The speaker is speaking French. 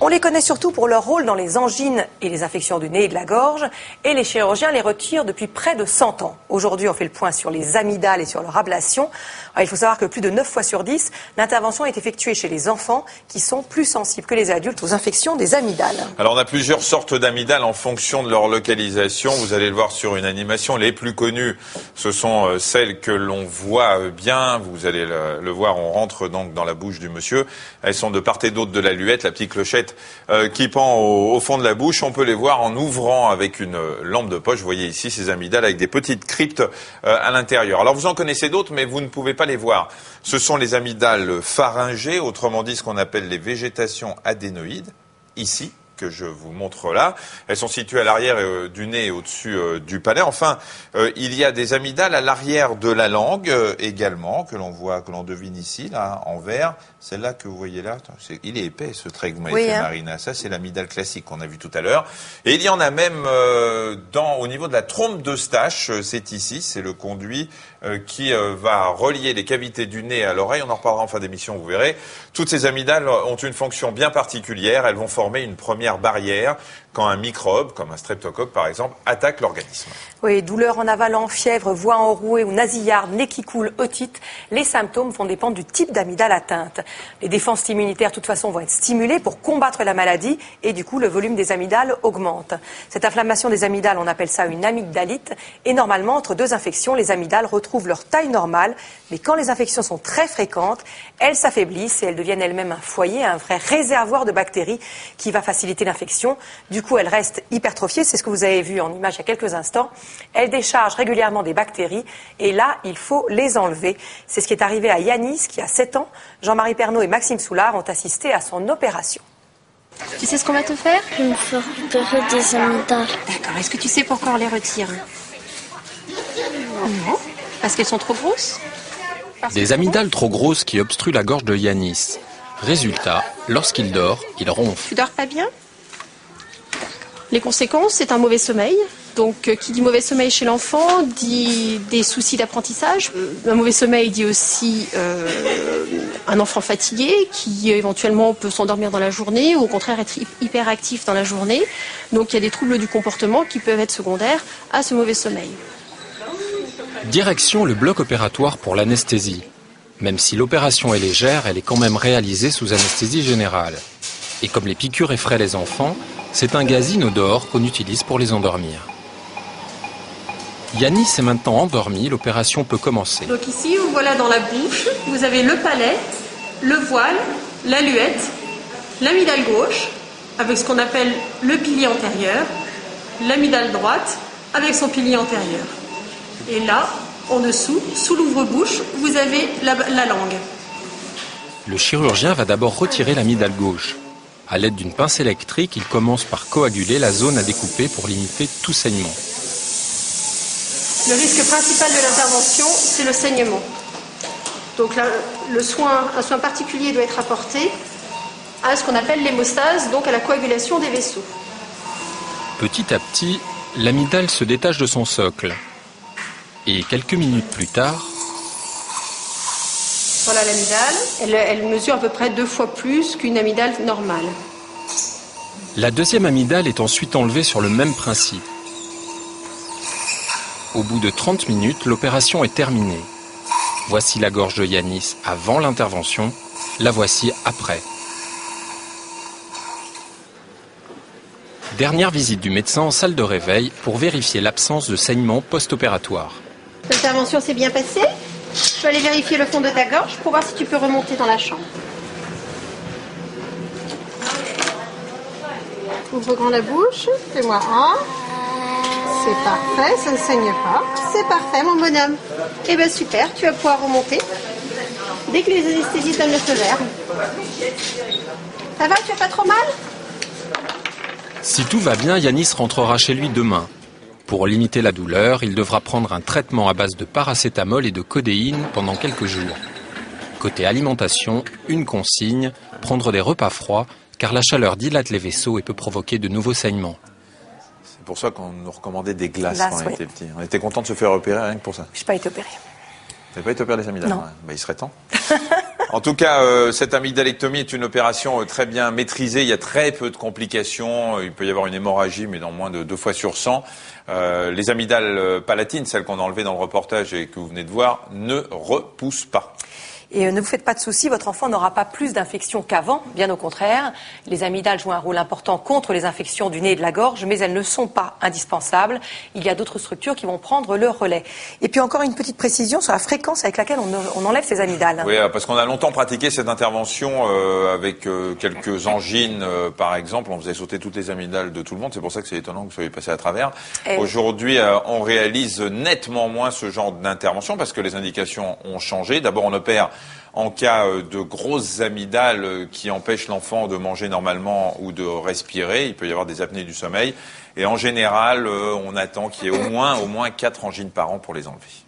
On les connaît surtout pour leur rôle dans les angines et les infections du nez et de la gorge, et les chirurgiens les retirent depuis près de 100 ans. Aujourd'hui, on fait le point sur les amygdales et sur leur ablation. Alors, il faut savoir que plus de 9 fois sur 10, l'intervention est effectuée chez les enfants qui sont plus sensibles que les adultes aux infections des amygdales. Alors, on a plusieurs sortes d'amygdales en fonction de leur localisation. Vous allez le voir sur une animation. Les plus connues, ce sont celles que l'on voit bien. Vous allez le voir, on rentre donc dans la bouche du monsieur. Elles sont de part et d'autre de la luette, la petite clochette qui pend au fond de la bouche. On peut les voir en ouvrant avec une lampe de poche. Vous voyez ici ces amygdales avec des petites cryptes à l'intérieur. Alors vous en connaissez d'autres, mais vous ne pouvez pas les voir. Ce sont les amygdales pharyngées, autrement dit ce qu'on appelle les végétations adénoïdes, ici, que je vous montre là. Elles sont situées à l'arrière du nez et au-dessus du palais. Enfin, il y a des amygdales à l'arrière de la langue également, que l'on voit, que l'on devine ici, là, en vert. Celle-là que vous voyez là, il est épais ce trait que vous m'avez fait, Marina. Ça, c'est l'amygdale classique qu'on a vu tout à l'heure. Et il y en a même au niveau de la trompe d'Eustache, c'est ici, c'est le conduit qui va relier les cavités du nez à l'oreille. On en reparlera en fin d'émission, vous verrez. Toutes ces amygdales ont une fonction bien particulière. Elles vont former une première barrière quand un microbe, comme un streptocoque par exemple, attaque l'organisme. Oui, douleur en avalant, fièvre, voix enrouée ou nasillarde, nez qui coule, otite, les symptômes vont dépendre du type d'amygdale atteinte. Les défenses immunitaires, de toute façon, vont être stimulées pour combattre la maladie et du coup, le volume des amygdales augmente. Cette inflammation des amygdales, on appelle ça une amygdalite et normalement, entre deux infections, les amygdales retrouvent leur taille normale, mais quand les infections sont très fréquentes, elles s'affaiblissent et elles deviennent elles-mêmes un foyer, un vrai réservoir de bactéries qui va faciliter l'infection. Du coup, elles restent hypertrophiées, c'est ce que vous avez vu en image il y a quelques instants. Elles déchargent régulièrement des bactéries et là, il faut les enlever. C'est ce qui est arrivé à Yanis, qui a 7 ans. Jean-Marie Pernaut et Maxime Soulard ont assisté à son opération. Tu sais ce qu'on va te faire? Je vais me faire opérer des amygdales. D'accord. Est-ce que tu sais pourquoi on les retire? Non. Parce qu'elles sont trop grosses? Des amygdales trop grosses qui obstruent la gorge de Yanis. Résultat, lorsqu'il dort, il ronfle. Tu dors pas bien? Les conséquences, c'est un mauvais sommeil. Donc, qui dit mauvais sommeil chez l'enfant, dit des soucis d'apprentissage. Un mauvais sommeil dit aussi un enfant fatigué qui éventuellement peut s'endormir dans la journée ou au contraire être hyperactif dans la journée. Donc, il y a des troubles du comportement qui peuvent être secondaires à ce mauvais sommeil. Direction le bloc opératoire pour l'anesthésie. Même si l'opération est légère, elle est quand même réalisée sous anesthésie générale. Et comme les piqûres effraient les enfants, c'est un gaz inodore qu'on utilise pour les endormir. Yanis est maintenant endormi, l'opération peut commencer. Donc ici, vous voilà dans la bouche, vous avez le palais, le voile, la luette, l'amygdale gauche, avec ce qu'on appelle le pilier antérieur, l'amygdale droite, avec son pilier antérieur. Et là, en dessous, sous l'ouvre-bouche, vous avez la langue. Le chirurgien va d'abord retirer l'amygdale gauche. À l'aide d'une pince électrique, il commence par coaguler la zone à découper pour limiter tout saignement. Le risque principal de l'intervention, c'est le saignement. Donc là, un soin particulier doit être apporté à ce qu'on appelle l'hémostase, donc à la coagulation des vaisseaux. Petit à petit, l'amygdale se détache de son socle. Et quelques minutes plus tard... Voilà l'amygdale. Elle mesure à peu près 2 fois plus qu'une amygdale normale. La deuxième amygdale est ensuite enlevée sur le même principe. Au bout de 30 minutes, l'opération est terminée. Voici la gorge de Yanis avant l'intervention, la voici après. Dernière visite du médecin en salle de réveil pour vérifier l'absence de saignement post-opératoire. L'intervention s'est bien passée. Je vais aller vérifier le fond de ta gorge pour voir si tu peux remonter dans la chambre. Ouvre grand la bouche, fais-moi un. C'est parfait, ça ne saigne pas. C'est parfait, mon bonhomme. Eh bien, super, tu vas pouvoir remonter. Dès que les anesthésistes donnent le feu vert. Ça va, tu as pas trop mal? Si tout va bien, Yanis rentrera chez lui demain. Pour limiter la douleur, il devra prendre un traitement à base de paracétamol et de codéine pendant quelques jours. Côté alimentation, une consigne, prendre des repas froids, car la chaleur dilate les vaisseaux et peut provoquer de nouveaux saignements. C'est pour ça qu'on nous recommandait des glaces quand on était petit. On était content de se faire opérer rien que pour ça. Je n'ai pas été opéré. Vous n'avez pas été opéré les amygdales? Non. Bah, il serait temps. En tout cas, cette amygdalectomie est une opération très bien maîtrisée. Il y a très peu de complications. Il peut y avoir une hémorragie, mais dans moins de 2 fois sur 100. Les amygdales palatines, celles qu'on a enlevées dans le reportage et que vous venez de voir, ne repoussent pas. Et ne vous faites pas de soucis, votre enfant n'aura pas plus d'infections qu'avant, bien au contraire. Les amygdales jouent un rôle important contre les infections du nez et de la gorge, mais elles ne sont pas indispensables. Il y a d'autres structures qui vont prendre le relais. Et puis encore une petite précision sur la fréquence avec laquelle on enlève ces amygdales. Oui, parce qu'on a longtemps pratiqué cette intervention avec quelques angines, par exemple. On faisait sauter toutes les amygdales de tout le monde. C'est pour ça que c'est étonnant que vous soyez passé à travers. Aujourd'hui, on réalise nettement moins ce genre d'intervention parce que les indications ont changé. D'abord, on opère en cas de grosses amygdales qui empêchent l'enfant de manger normalement ou de respirer. Il peut y avoir des apnées du sommeil. Et en général, on attend qu'il y ait au moins 4 angines par an pour les enlever.